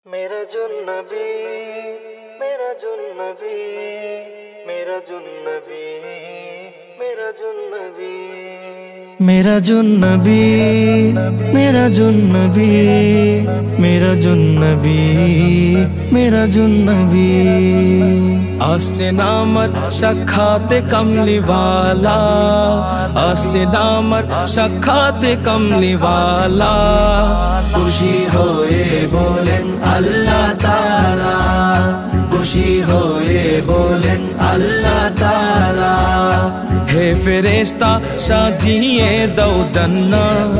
मेरा जुन्नबी मेरा जुन्नबी मेरा जुन्नबी मेरा जुन्नबी मेरा जुन्नबी मेरा जुन्नबी मेरा जुन्नबी मेरा जुन्नबी আসছে নামত সাক্ষাতে কমলিওয়ালা আসছে নামত সাক্ষাতে কমলিওয়ালা খুশি হয়ে বলেন আল্লাহ তাআলা খুশি হয়ে বলেন আল্লাহ তাআলা হে ফেরেশতা সাজিয়ে দাও জান্নাত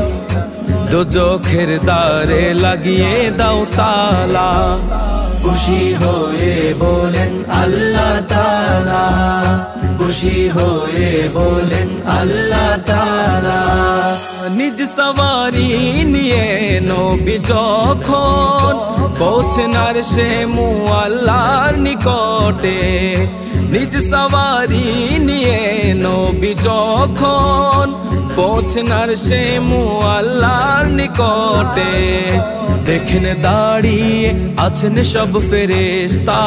দোজখের দ্বারে লাগিয়ে দাও তালা খুশি হয়ে বলেন আল্লাহ তাআলা খুশি হয়ে বলেন আল্লাহ তাআলা নিজ সওয়ারি নিয়ে নবী যখন পৌঁছেন আরশে মুআল্লার নিকটে নিজ সওয়ারি নিয়ে নবী যখন পৌঁছেন আরশে মুআল্লার নিকটে দেখেন দাঁড়িয়ে আছেন সব ফেরেশতা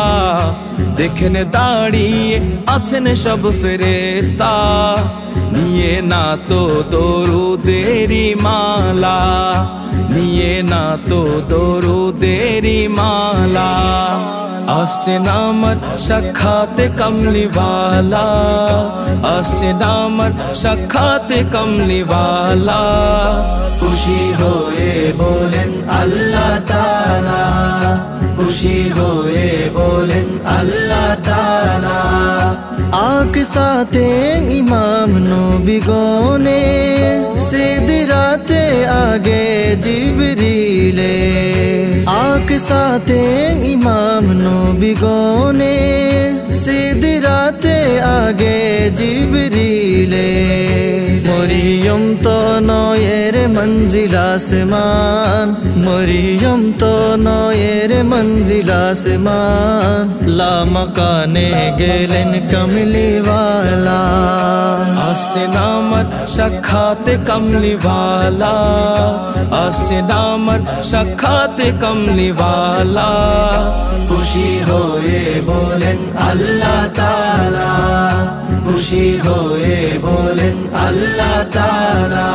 দেখেন দাঁড়িয়ে আছেন সব ফেরেশতা নিয়ে না তো দরুদেরি মালা নিয়ে না তো দরুদেরি মালা আসছে নামত সাক্ষাতে কমলিওয়ালা আসছে নামত সাক্ষাতে কমলিওয়ালা খুশি হয়ে বলেন আল্লাহ তাআলা খুশি হয়ে বলেন আল্লাহ তাআলা আক সাথে ইমাম নবী গনে সিদরাতে আগে জিবরিলে আক সাথে ইমাম নবী গনে সিদরাতে আগে জিবরিলে মরিয়ম তো নয়ের মঞ্জিল আসমান মরিয়ম তো নয়ের মঞ্জিল আসমান লামাকানে গেলেন কমলিওয়ালা আসছে নামত সাক্ষাতে কমলিওয়ালা আসছে নামত সাক্ষাতে কমলিওয়ালা খুশি হয়ে বলেন আল্লাহ তাআলা খুশি হয়ে বলেন আল্লাহ তাআলা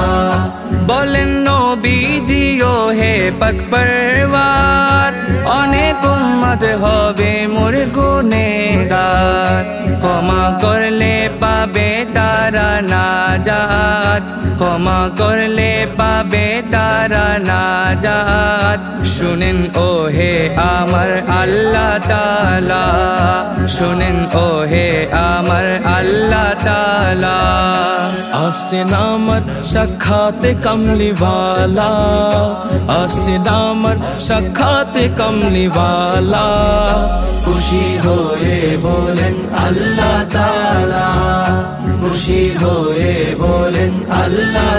বলেন নবীজিও হে পাক পরওয়ার অনেক উম্মত হবে মোর গুনেহগার ক্ষমা করলে পাবে তারা নাজাত ক্ষমা করলে পাবে তারা নাজাত শুনেন ও হে আমার আল্লাহ তাআলা শুনেন ও হে আমার আল্লাহ তাআলা আসছে নামত সাক্ষাতে কমলিওয়ালা আসছে নামত সাক্ষাতে কমলিওয়ালা খুশি হয়ে বলেন আল্লাহ তাআলা খুশি হয়ে বলেন আল্লাহ